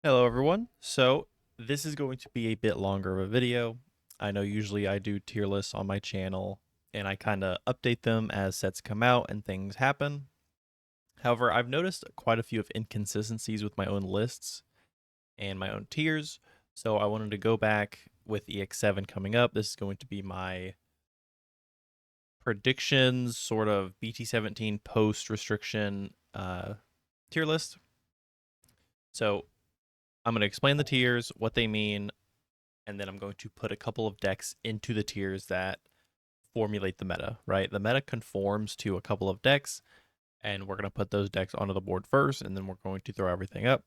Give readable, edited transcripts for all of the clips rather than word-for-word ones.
Hello everyone. So this is going to be a bit longer of a video. I know usually I do tier lists on my channel and I kind of update them as sets come out and things happen. However, I've noticed quite a few of inconsistencies with my own lists and my own tiers. So I wanted to go back with EX7 coming up. This is going to be my predictions, sort of BT17 post restriction tier list. So I'm going to explain the tiers, what they mean, and then I'm going to put a couple of decks into the tiers that formulate the meta, right? The meta conforms to a couple of decks, and we're going to put those decks onto the board first, and then we're going to throw everything up.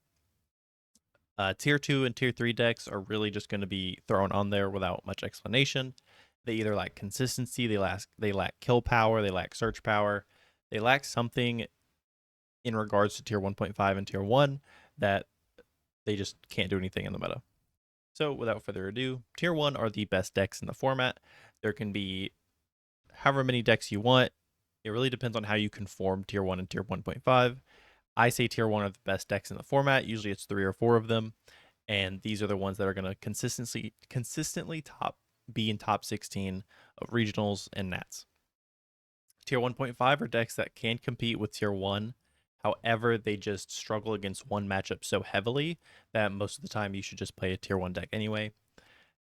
Tier 2 and Tier 3 decks are really just going to be thrown on there without much explanation. They either lack consistency, they lack kill power, they lack search power, they lack something in regards to Tier 1.5 and Tier 1 that they just can't do anything in the meta. So without further ado, Tier 1 are the best decks in the format. There can be however many decks you want. It really depends on how you conform Tier 1 and Tier 1.5. I say Tier 1 are the best decks in the format. Usually it's 3 or 4 of them. And these are the ones that are going to consistently be in top 16 of regionals and Nats. Tier 1.5 are decks that can compete with Tier 1. However, they just struggle against one matchup so heavily that most of the time you should just play a Tier 1 deck anyway.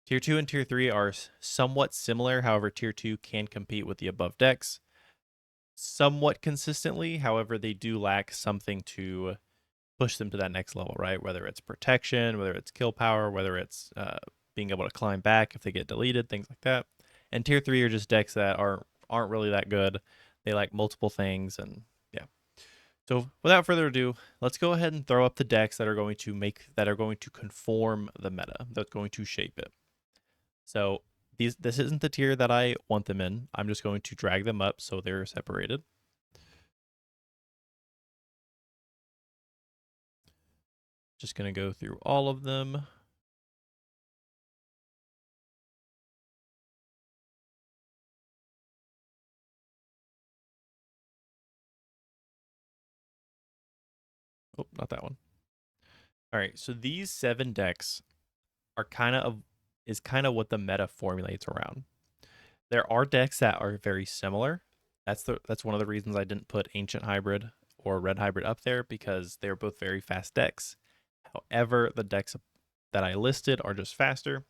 Tier 2 and Tier 3 are somewhat similar. However, Tier 2 can compete with the above decks somewhat consistently. However, they do lack something to push them to that next level, right? Whether it's protection, whether it's kill power, whether it's being able to climb back if they get deleted, things like that. And Tier 3 are just decks that aren't really that good. They lack multiple things, and yeah. So without further ado, let's go ahead and throw up the decks that are going to conform the meta, that's going to shape it. So this isn't the tier that I want them in. I'm just going to drag them up so they're separated. Just going to go through all of them. Oh, not that one. All right, so these 7 decks are kind of what the meta formulates around. There are decks that are very similar. That's one of the reasons I didn't put Ancient Hybrid or Red Hybrid up there, because they're both very fast decks. However, the decks that I listed are just faster.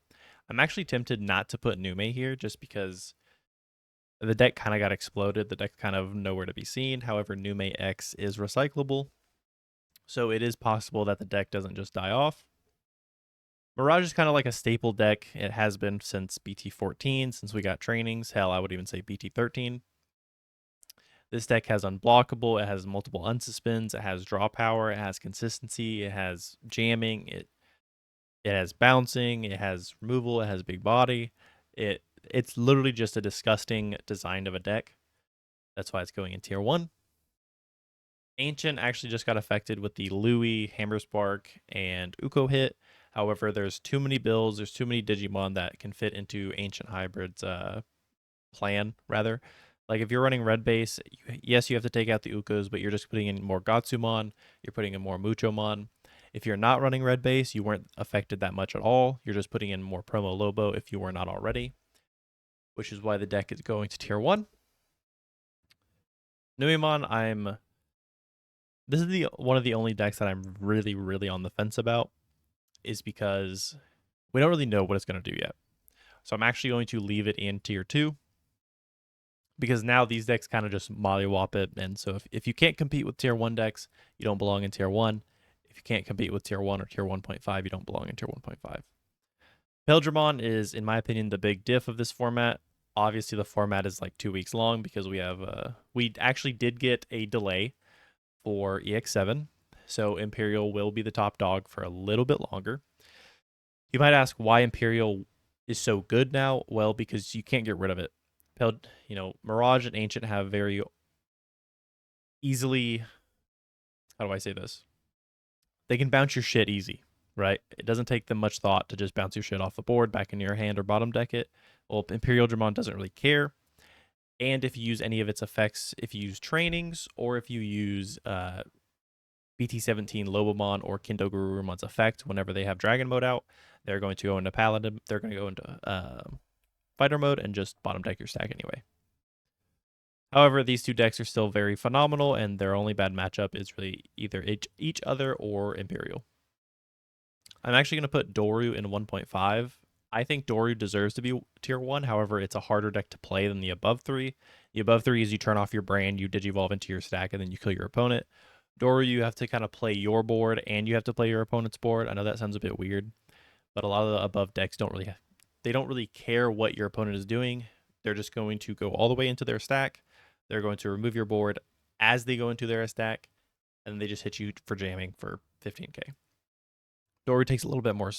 I'm actually tempted not to put Nume here just because the deck kind of got exploded. The deck's kind of nowhere to be seen. However, Nume X is recyclable, so it is possible that the deck doesn't just die off. Mirage is kind of like a staple deck. It has been since BT14, since we got trainings. Hell, I would even say BT13. This deck has unblockable, it has multiple unsuspends, it has draw power, it has consistency, it has jamming, it has bouncing, it has removal, it has big body. It's literally just a disgusting design of a deck. That's why it's going in tier 1. Ancient actually just got affected with the Louis, Hammerspark, and Uko hit. However, there's too many builds, there's too many Digimon that can fit into Ancient Hybrid's plan, rather. Like if you're running red base, yes, you have to take out the Ukos, but you're just putting in more Gatsumon, you're putting in more Muchomon. If you're not running red base, you weren't affected that much at all. You're just putting in more Promo Lobo if you were not already, which is why the deck is going to tier 1. Nuemon, this is the one of the only decks that I'm really on the fence about, is because we don't really know what it's going to do yet. So I'm actually going to leave it in tier 2, because now these decks kind of just mollywop it. And so if you can't compete with tier 1 decks, you don't belong in tier 1. If you can't compete with tier 1 or tier 1.5, you don't belong in tier 1.5. Pilgrimon is, in my opinion, the big diff of this format. Obviously, the format is like 2 weeks long because we actually did get a delay for EX7. So Imperial will be the top dog for a little bit longer. You might ask why Imperial is so good now. Well, because you can't get rid of it. Mirage and Ancient have very easily, how do I say this? They can bounce your shit easy, right? It doesn't take them much thought to just bounce your shit off the board back into your hand or bottom deck it. Well, Imperial Dramon doesn't really care. And if you use any of its effects, if you use trainings or if you use BT17 Lobomon or Kindogurumon's effect whenever they have Dragon mode out. They're going to go into Paladin. They're going to go into Fighter mode and just bottom deck your stack anyway. However, these two decks are still very phenomenal, and their only bad matchup is really either each other or Imperial. I'm actually going to put Doru in 1.5. I think Doru deserves to be tier 1. However, it's a harder deck to play than the above 3. The above 3 is you turn off your brand, you Digivolve into your stack, and then you kill your opponent. Doru, you have to kind of play your board, and you have to play your opponent's board. I know that sounds a bit weird, but a lot of the above decks don't really care what your opponent is doing. They're just going to go all the way into their stack. They're going to remove your board as they go into their stack, and they just hit you for jamming for 15k. Doru takes a little bit more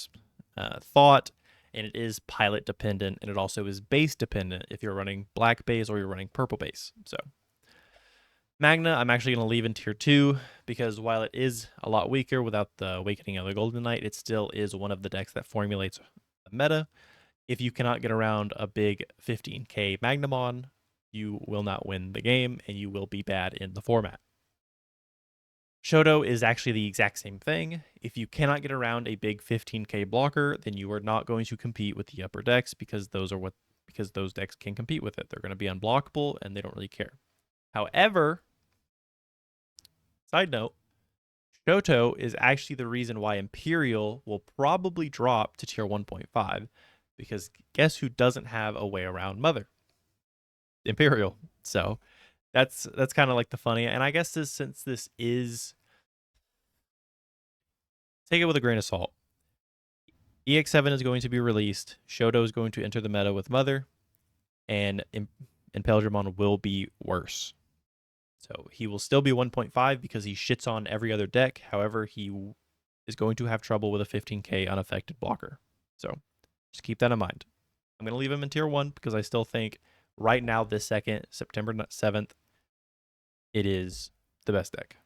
thought, and it is pilot dependent, and it also is base dependent if you're running black base or you're running purple base. So Magna, I'm actually going to leave in tier 2 because while it is a lot weaker without the Awakening of the Golden Knight, it still is one of the decks that formulates the meta. If you cannot get around a big 15k Magnamon, you will not win the game, and you will be bad in the format. Shoto is actually the exact same thing. If you cannot get around a big 15k blocker, then you are not going to compete with the upper decks because those decks can compete with it. They're going to be unblockable and they don't really care. However, side note, Shoto is actually the reason why Imperial will probably drop to tier 1.5 because guess who doesn't have a way around Mother? Imperial. So that's kind of like the funny, and I guess since this is, take it with a grain of salt. EX7 is going to be released. Shoto is going to enter the meta with Mother, and Impelgemon will be worse. So he will still be 1.5 because he shits on every other deck. However, he is going to have trouble with a 15k unaffected blocker. So just keep that in mind. I'm going to leave him in tier 1 because I still think right now, this second, September 7th, it is the best deck.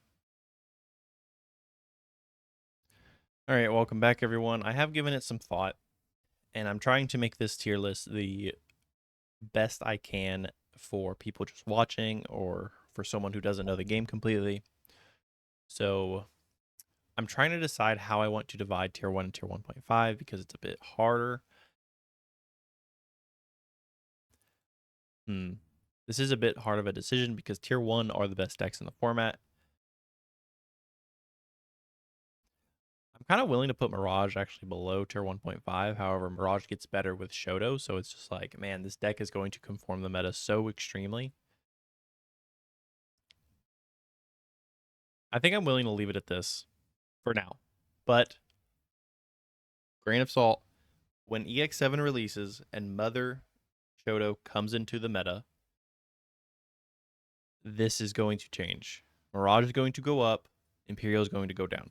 All right, welcome back, everyone. I have given it some thought, and I'm trying to make this tier list the best I can for people just watching or for someone who doesn't know the game completely. So I'm trying to decide how I want to divide tier 1 and tier 1.5 because it's a bit harder. This is a bit hard of a decision because tier 1 are the best decks in the format. I'm kind of willing to put Mirage actually below tier 1.5. However, Mirage gets better with Shoto, so it's just like, man, this deck is going to conform the meta so extremely. I think I'm willing to leave it at this for now. But, grain of salt, when EX7 releases and Mother Shoto comes into the meta, this is going to change. Mirage is going to go up, Imperial is going to go down.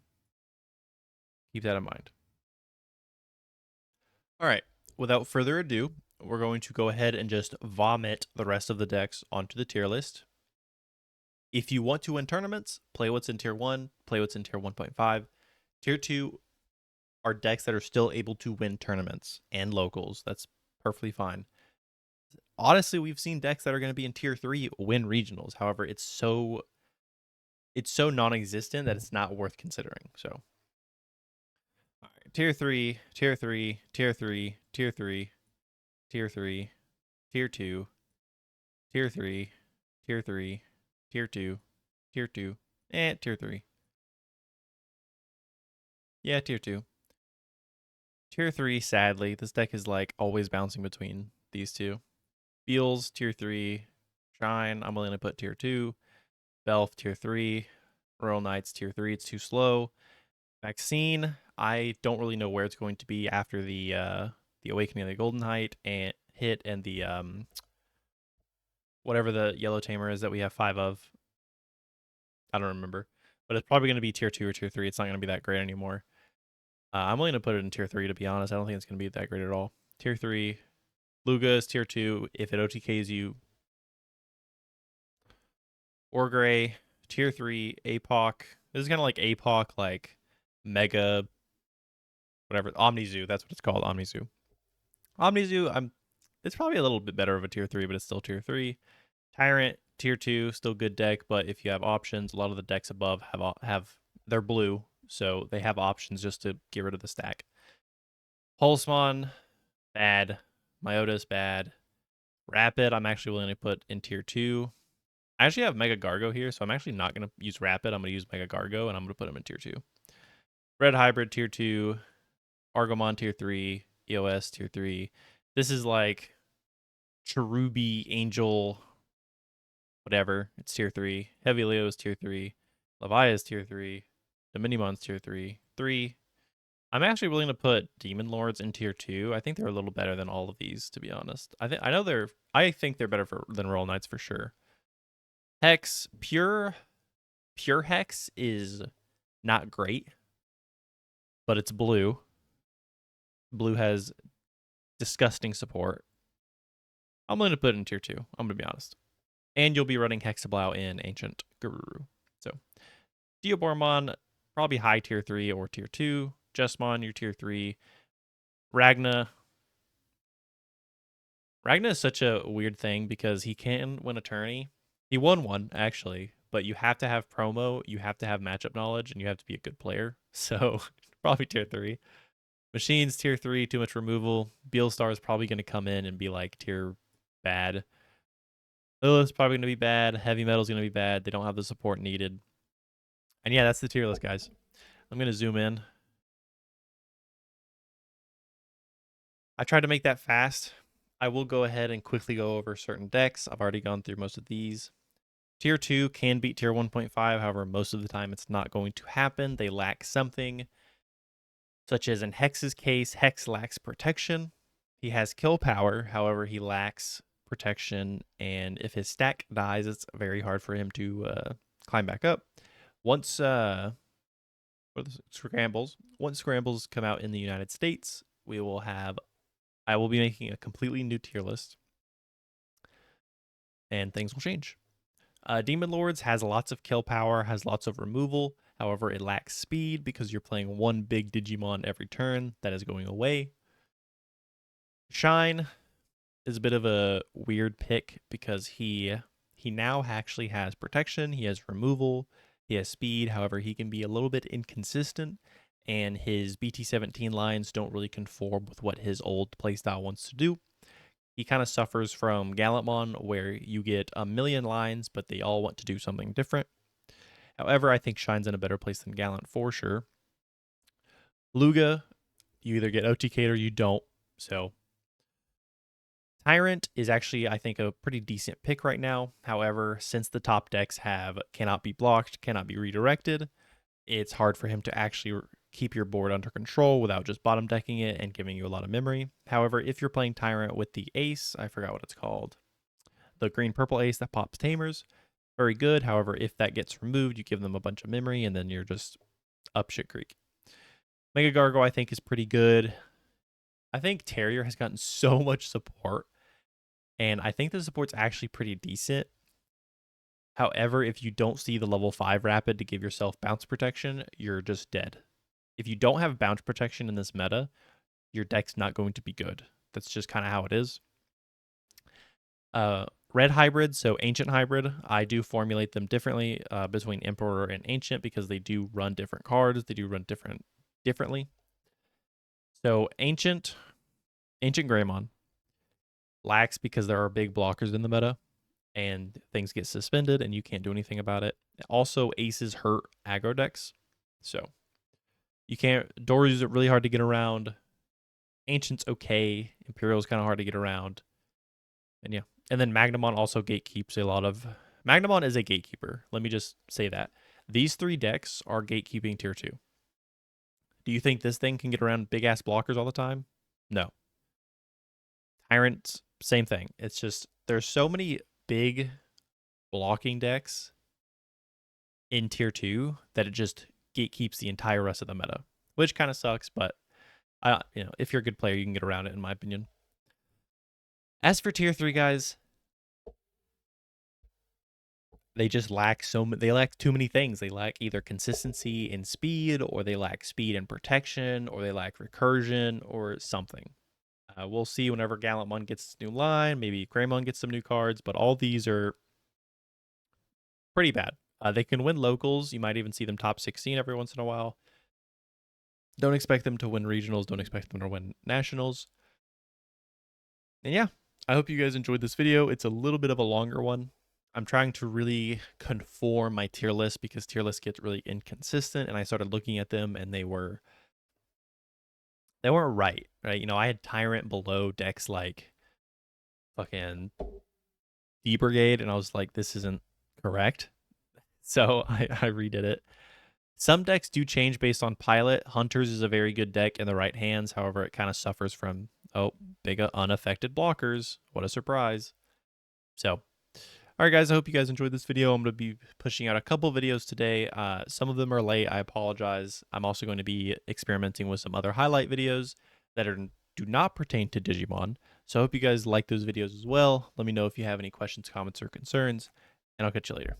Keep that in mind. All right, without further ado, we're going to go ahead and just vomit the rest of the decks onto the tier list. If you want to win tournaments, play what's in tier 1, play what's in tier 1.5. Tier 2 are decks that are still able to win tournaments and locals. That's perfectly fine. Honestly, we've seen decks that are going to be in tier 3 win regionals. However, it's so non-existent that it's not worth considering. So, all right, tier 3, tier 3, tier 3, tier 3, tier 3, tier 2, tier 3, tier 3, tier 2, tier 2, and tier 3. Yeah, tier 2. Tier 3, sadly, this deck is like always bouncing between these two. Beals, tier 3. Shine, I'm willing to put tier 2. Belf, tier 3. Royal Knights, tier 3. It's too slow. Vaccine, I don't really know where it's going to be after the Awakening of the Golden Knight and hit and the whatever the yellow tamer is that we have 5 of. I don't remember. But it's probably going to be tier 2 or tier 3. It's not going to be that great anymore. I'm willing to put it in tier 3, to be honest. I don't think it's going to be that great at all. Tier 3. Luga is tier 2. If it OTKs you. Orgray, tier 3. APOC. This is kind of like APOC, like Mega, whatever. Omnizoo. That's what it's called. Omnizoo. It's probably a little bit better of a tier 3, but it's still tier 3. Tyrant, tier 2. Still good deck, but if you have options, a lot of the decks above have they're blue, so they have options just to get rid of the stack. Pulsemon, bad. Myota's bad. Rapid, I'm actually willing to put in tier 2. I actually have Mega Gargo here, so I'm actually not going to use Rapid. I'm going to use Mega Gargo, and I'm going to put him in tier 2. Red Hybrid, tier 2. Argomon, tier 3. EOS, tier 3. This is like Cherubi, Angel, whatever. It's tier 3. Heavy Leo is tier 3. Levi's tier 3. Dominimon's tier 3. 3. I'm actually willing to put Demon Lords in tier 2. I think they're a little better than all of these, to be honest. I think they're better than Royal Knights for sure. Hex, pure Hex is not great, but it's blue. Blue has disgusting support. I'm going to put it in tier 2. I'm going to be honest. And you'll be running Hexablow in Ancient Guru. So, Deobormon, probably high tier 3 or tier 2. Jesmon, your tier 3. Ragna is such a weird thing because he can win a tourney. He won one, actually, but you have to have promo, you have to have matchup knowledge, and you have to be a good player. So, probably tier 3. Machines, tier 3, too much removal. Beelstar is probably going to come in and be like tier bad. Lilith's probably going to be bad. Heavy Metal's going to be bad. They don't have the support needed. And yeah, that's the tier list, guys. I'm going to zoom in. I tried to make that fast. I will go ahead and quickly go over certain decks. I've already gone through most of these. Tier 2 can beat Tier 1.5. However, most of the time it's not going to happen. They lack something, such as in Hex's case, Hex lacks protection. He has kill power. However, he lacks protection. And if his stack dies, it's very hard for him to climb back up. Once scrambles come out in the United States, I will be making a completely new tier list, and things will change. Demon Lords has lots of kill power, has lots of removal. However, it lacks speed because you're playing one big Digimon every turn. That is going away. Shine is a bit of a weird pick because he now actually has protection. He has removal. He has speed. However, he can be a little bit inconsistent, and his BT17 lines don't really conform with what his old playstyle wants to do. He kind of suffers from Gallantmon, where you get a million lines, but they all want to do something different. However, I think Shine's in a better place than Gallant for sure. Luga, you either get OTK'd or you don't. So Tyrant is actually, I think, a pretty decent pick right now. However, since the top decks have cannot be blocked, cannot be redirected, it's hard for him to actually keep your board under control without just bottom decking it and giving you a lot of memory. However, if you're playing Tyrant with the ace, I forgot what it's called, the green-purple ace that pops Tamers, very good. However, if that gets removed, you give them a bunch of memory and then you're just up shit creek. Mega Gargo, I think, is pretty good. I think Terrier has gotten so much support, and I think the support's actually pretty decent. However, if you don't see the level 5 rapid to give yourself bounce protection, you're just dead. If you don't have bounce protection in this meta, your deck's not going to be good. That's just kind of how it is. Red hybrid, so ancient hybrid, I do formulate them differently between Emperor and Ancient because they do run different cards. They do run differently. So Ancient Greymon lacks because there are big blockers in the meta and things get suspended and you can't do anything about it. Also, aces hurt aggro decks. So you can't, Dory's really hard to get around. Ancient's okay. Imperial's kind of hard to get around. And yeah. And then Magnamon also gatekeeps a lot of... Magnamon is a gatekeeper. Let me just say that. These 3 decks are gatekeeping tier 2. Do you think this thing can get around big-ass blockers all the time? No. Tyrant, same thing. It's just, there's so many big blocking decks in tier 2 that it just gatekeeps the entire rest of the meta, which kind of sucks, but if you're a good player, you can get around it, in my opinion. As for tier 3, guys, they just lack they lack too many things. They lack either consistency and speed, or they lack speed and protection, or they lack recursion, or something. We'll see whenever Gallantmon gets its new line. Maybe Greymon gets some new cards, but all these are pretty bad. They can win locals. You might even see them top 16 every once in a while. Don't expect them to win regionals. Don't expect them to win nationals. And yeah, I hope you guys enjoyed this video. It's a little bit of a longer one. I'm trying to really conform my tier list because tier lists get really inconsistent, and I started looking at them and they weren't right? You know, I had Tyrant below decks like fucking D Brigade, and I was like, this isn't correct. So I redid it. Some decks do change based on pilot. Hunters is a very good deck in the right hands. However, it kind of suffers from, big unaffected blockers. What a surprise. So, all right, guys, I hope you guys enjoyed this video. I'm going to be pushing out a couple videos today. Some of them are late. I apologize. I'm also going to be experimenting with some other highlight videos that do not pertain to Digimon. So I hope you guys like those videos as well. Let me know if you have any questions, comments, or concerns, and I'll catch you later.